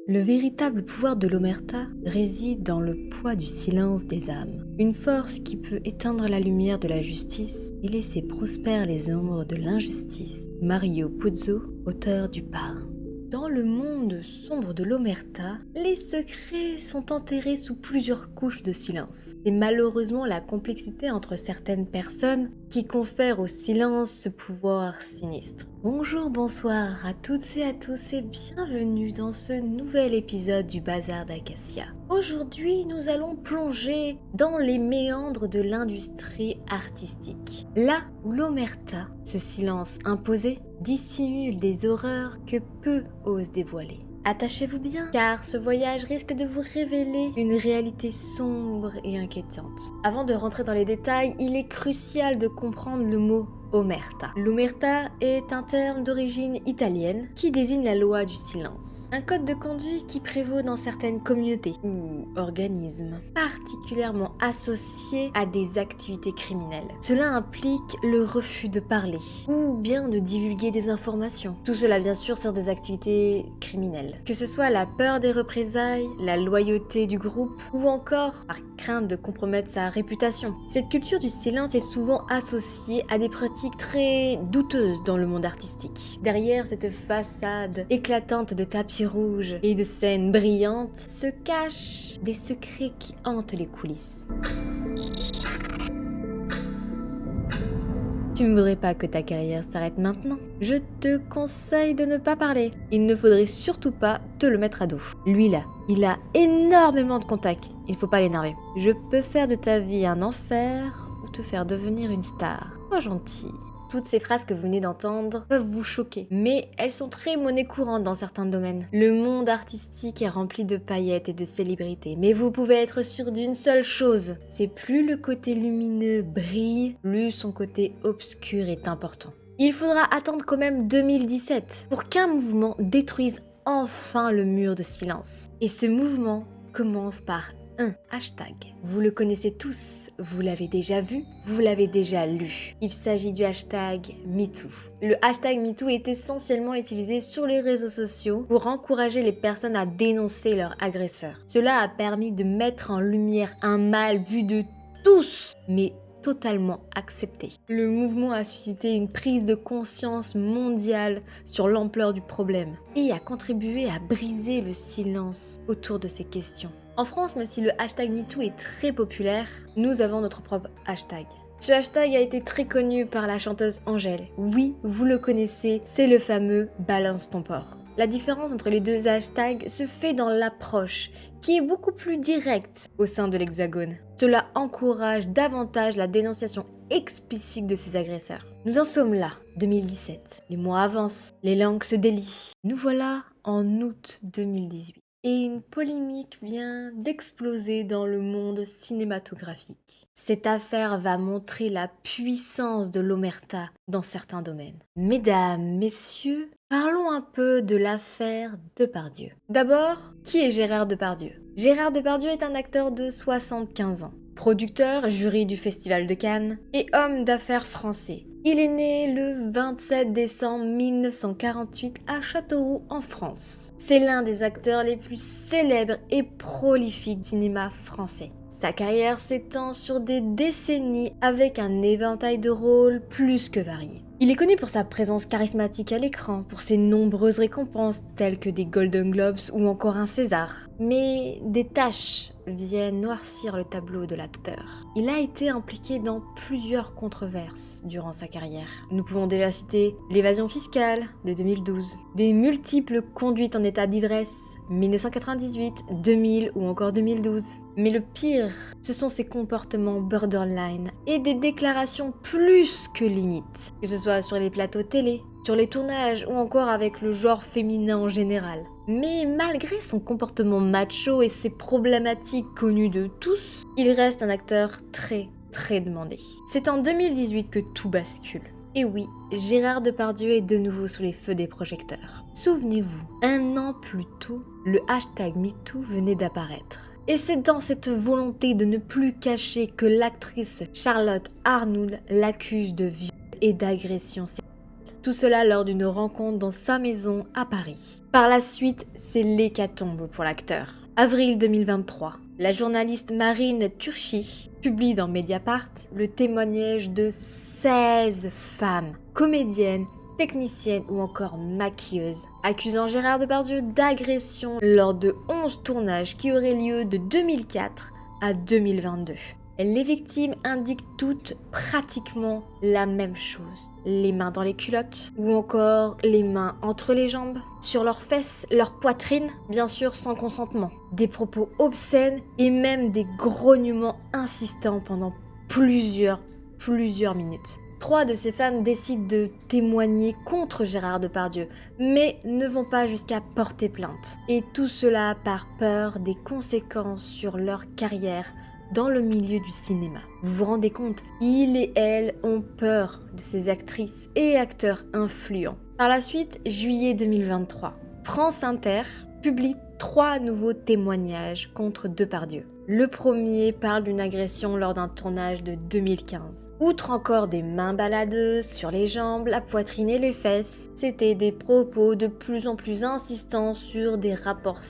Le véritable pouvoir de l'omerta réside dans le poids du silence des âmes. Une force qui peut éteindre la lumière de la justice et laisser prospères les ombres de l'injustice. Mario Puzo, auteur du Parrain. Dans le monde sombre de l'omerta, les secrets sont enterrés sous plusieurs couches de silence. C'est malheureusement la complexité entre certaines personnes qui confère au silence ce pouvoir sinistre. Bonjour, bonsoir à toutes et à tous et bienvenue dans ce nouvel épisode du Bazar d'Acacia. Aujourd'hui, nous allons plonger dans les méandres de l'industrie artistique. Là où l'omerta, ce silence imposé, dissimule des horreurs que peu osent dévoiler. Attachez-vous bien, car ce voyage risque de vous révéler une réalité sombre et inquiétante. Avant de rentrer dans les détails, il est crucial de comprendre le mot omerta. L'omerta est un terme d'origine italienne qui désigne la loi du silence. Un code de conduite qui prévaut dans certaines communautés ou organismes, particulièrement associés à des activités criminelles. Cela implique le refus de parler ou bien de divulguer des informations. Tout cela bien sûr sur des activités criminelles. Que ce soit la peur des représailles, la loyauté du groupe ou encore par crainte de compromettre sa réputation. Cette culture du silence est souvent associée à des pratiques très douteuses dans le monde artistique. Derrière cette façade éclatante de tapis rouges et de scènes brillantes se cachent des secrets qui hantent les coulisses. Tu ne voudrais pas que ta carrière s'arrête maintenant? Je te conseille de ne pas parler. Il ne faudrait surtout pas te le mettre à dos. Lui là, il a énormément de contacts. Il faut pas l'énerver. Je peux faire de ta vie un enfer ou te faire devenir une star. Sois gentil. Toutes ces phrases que vous venez d'entendre peuvent vous choquer, mais elles sont très monnaie courante dans certains domaines. Le monde artistique est rempli de paillettes et de célébrités, mais vous pouvez être sûr d'une seule chose, c'est plus le côté lumineux brille, plus son côté obscur est important. Il faudra attendre quand même 2017 pour qu'un mouvement détruise enfin le mur de silence. Et ce mouvement commence par un hashtag. Vous le connaissez tous, vous l'avez déjà vu, vous l'avez déjà lu. Il s'agit du hashtag MeToo. Le hashtag MeToo est essentiellement utilisé sur les réseaux sociaux pour encourager les personnes à dénoncer leurs agresseurs. Cela a permis de mettre en lumière un mal vu de tous, mais totalement accepté. Le mouvement a suscité une prise de conscience mondiale sur l'ampleur du problème et a contribué à briser le silence autour de ces questions. En France, même si le hashtag MeToo est très populaire, nous avons notre propre hashtag. Ce hashtag a été très connu par la chanteuse Angèle. Oui, vous le connaissez, c'est le fameux « Balance ton porc ». La différence entre les deux hashtags se fait dans l'approche, qui est beaucoup plus directe au sein de l'Hexagone. Cela encourage davantage la dénonciation explicite de ces agresseurs. Nous en sommes là, 2017. Les mois avancent, les langues se délient. Nous voilà en août 2018. Et une polémique vient d'exploser dans le monde cinématographique. Cette affaire va montrer la puissance de l'omerta dans certains domaines. Mesdames, messieurs, parlons un peu de l'affaire Depardieu. D'abord, qui est Gérard Depardieu? Gérard Depardieu est un acteur de 75 ans, producteur, jury du Festival de Cannes et homme d'affaires français. Il est né le 27 décembre 1948 à Châteauroux en France. C'est l'un des acteurs les plus célèbres et prolifiques du cinéma français. Sa carrière s'étend sur des décennies avec un éventail de rôles plus que variés. Il est connu pour sa présence charismatique à l'écran, pour ses nombreuses récompenses telles que des Golden Globes ou encore un César. Mais des tâches viennent noircir le tableau de l'acteur. Il a été impliqué dans plusieurs controverses durant sa carrière. Nous pouvons déjà citer l'évasion fiscale de 2012, des multiples conduites en état d'ivresse 1998, 2000 ou encore 2012. Mais le pire, ce sont ses comportements borderline et des déclarations plus que limites, que ce soit sur les plateaux télé, sur les tournages ou encore avec le genre féminin en général. Mais malgré son comportement macho et ses problématiques connues de tous, il reste un acteur très demandé. C'est en 2018 que tout bascule. Et oui, Gérard Depardieu est de nouveau sous les feux des projecteurs. Souvenez-vous, un an plus tôt, le hashtag MeToo venait d'apparaître. Et c'est dans cette volonté de ne plus cacher que l'actrice Charlotte Arnould l'accuse de viol et d'agression sexuelle. Tout cela lors d'une rencontre dans sa maison à Paris. Par la suite, c'est l'hécatombe pour l'acteur. Avril 2023. La journaliste Marine Turchi publie dans Mediapart le témoignage de 16 femmes, comédiennes, techniciennes ou encore maquilleuses, accusant Gérard Depardieu d'agression lors de 11 tournages qui auraient lieu de 2004 à 2022. Les victimes indiquent toutes pratiquement la même chose. Les mains dans les culottes, ou encore les mains entre les jambes, sur leurs fesses, leur poitrine, bien sûr sans consentement. Des propos obscènes et même des grognements insistants pendant plusieurs minutes. 3 de ces femmes décident de témoigner contre Gérard Depardieu, mais ne vont pas jusqu'à porter plainte. Et tout cela par peur des conséquences sur leur carrière dans le milieu du cinéma. Vous vous rendez compte, ils et elles ont peur de ces actrices et acteurs influents. Par la suite, juillet 2023, France Inter publie 3 nouveaux témoignages contre Depardieu. Le premier parle d'une agression lors d'un tournage de 2015. Outre encore des mains baladeuses sur les jambes, la poitrine et les fesses, c'était des propos de plus en plus insistants sur des rapports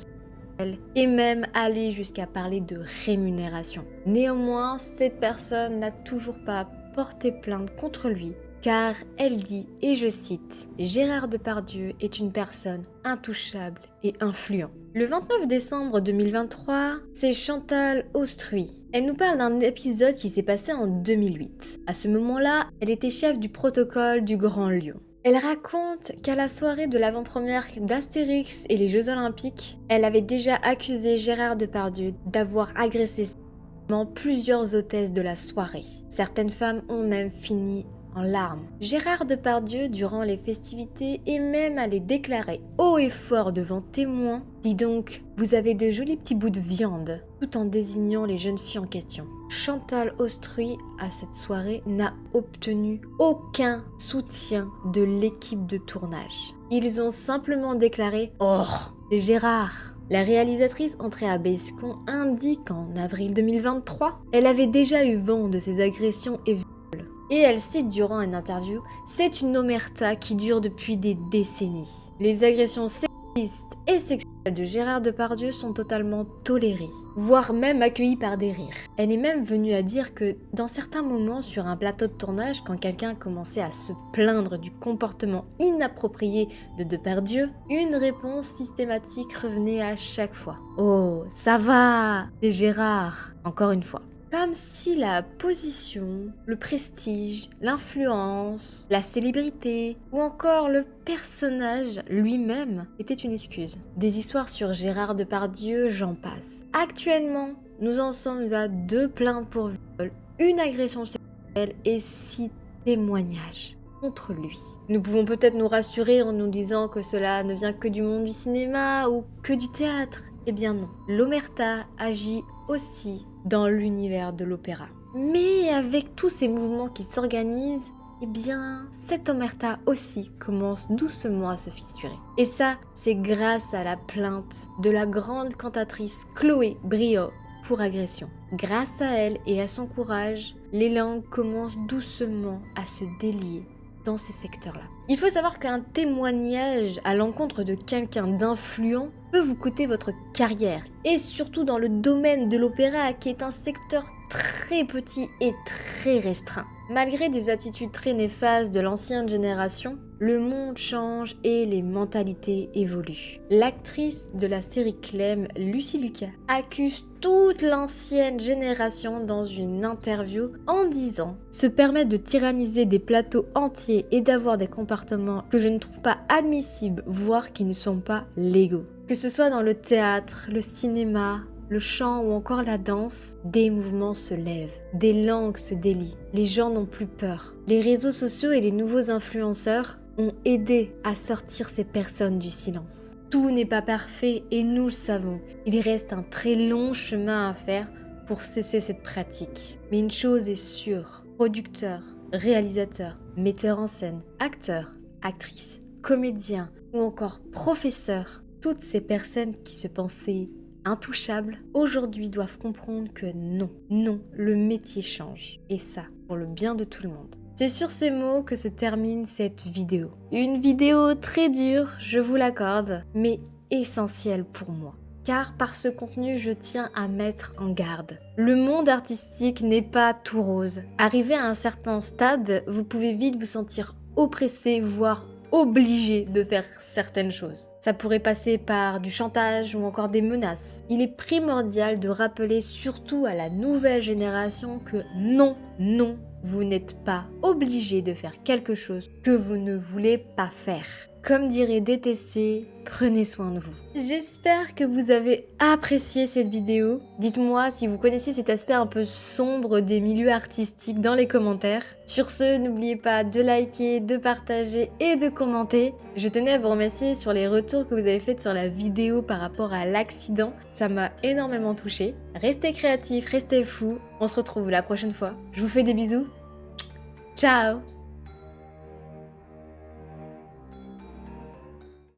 et même aller jusqu'à parler de rémunération. Néanmoins, cette personne n'a toujours pas porté plainte contre lui, car elle dit, et je cite, « Gérard Depardieu est une personne intouchable et influente ». Le 29 décembre 2023, c'est Chantal Austruy. Elle nous parle d'un épisode qui s'est passé en 2008. À ce moment-là, elle était chef du protocole du Grand Lion. Elle raconte qu'à la soirée de l'avant-première d'Astérix et les Jeux Olympiques, elle avait déjà accusé Gérard Depardieu d'avoir agressé sexuellement plusieurs hôtesses de la soirée. Certaines femmes ont même fini en larmes. Gérard Depardieu, durant les festivités, est même allé déclarer haut et fort devant témoins « Dis donc, vous avez de jolis petits bouts de viande », tout en désignant les jeunes filles en question. Chantal Austruy, à cette soirée, n'a obtenu aucun soutien de l'équipe de tournage. Ils ont simplement déclaré « Oh, c'est Gérard !» La réalisatrice Andrea Bescon indique qu'en avril 2023, elle avait déjà eu vent de ces agressions et viols. Et elle cite durant une interview « C'est une omerta qui dure depuis des décennies. Les agressions sexistes et sexuelles de Gérard Depardieu sont totalement tolérées, voire même accueillies par des rires. » Elle est même venue à dire que dans certains moments sur un plateau de tournage, quand quelqu'un commençait à se plaindre du comportement inapproprié de Depardieu, une réponse systématique revenait à chaque fois. « Oh, ça va, c'est Gérard !» Encore une fois. Comme si la position, le prestige, l'influence, la célébrité ou encore le personnage lui-même étaient une excuse. Des histoires sur Gérard Depardieu, j'en passe. Actuellement, nous en sommes à 2 plaintes pour viol, une agression sexuelle et 6 témoignages contre lui. Nous pouvons peut-être nous rassurer en nous disant que cela ne vient que du monde du cinéma ou que du théâtre. Eh bien non, l'omerta agit aussi dans l'univers de l'opéra. Mais avec tous ces mouvements qui s'organisent, eh bien, cette omerta aussi commence doucement à se fissurer. Et ça, c'est grâce à la plainte de la grande cantatrice Chloé Briot pour agression. Grâce à elle et à son courage, les langues commencent doucement à se délier dans ces secteurs-là. Il faut savoir qu'un témoignage à l'encontre de quelqu'un d'influent peut vous coûter votre carrière, et surtout dans le domaine de l'opéra qui est un secteur très petit et très restreint. Malgré des attitudes très néfastes de l'ancienne génération, le monde change et les mentalités évoluent. L'actrice de la série Clem, Lucie Lucas, accuse toute l'ancienne génération dans une interview en disant « Se permettre de tyranniser des plateaux entiers et d'avoir des comportements que je ne trouve pas admissibles, voire qui ne sont pas légaux. » Que ce soit dans le théâtre, le cinéma, le chant ou encore la danse, des mouvements se lèvent, des langues se délient, les gens n'ont plus peur. Les réseaux sociaux et les nouveaux influenceurs ont aidé à sortir ces personnes du silence. Tout n'est pas parfait et nous le savons. Il reste un très long chemin à faire pour cesser cette pratique. Mais une chose est sûre, producteurs, réalisateurs, metteurs en scène, acteurs, actrices, comédiens ou encore professeurs, toutes ces personnes qui se pensaient intouchables, aujourd'hui doivent comprendre que non, le métier change. Et ça, pour le bien de tout le monde. C'est sur ces mots que se termine cette vidéo. Une vidéo très dure, je vous l'accorde, mais essentielle pour moi. Car par ce contenu, je tiens à mettre en garde. Le monde artistique n'est pas tout rose. Arrivé à un certain stade, vous pouvez vite vous sentir oppressé, voire obligé de faire certaines choses. Ça pourrait passer par du chantage ou encore des menaces. Il est primordial de rappeler surtout à la nouvelle génération que non, vous n'êtes pas obligé de faire quelque chose que vous ne voulez pas faire. Comme dirait DTC, prenez soin de vous. J'espère que vous avez apprécié cette vidéo. Dites-moi si vous connaissez cet aspect un peu sombre des milieux artistiques dans les commentaires. Sur ce, n'oubliez pas de liker, de partager et de commenter. Je tenais à vous remercier sur les retours que vous avez faits sur la vidéo par rapport à l'accident. Ça m'a énormément touchée. Restez créatifs, restez fous. On se retrouve la prochaine fois. Je vous fais des bisous. Ciao!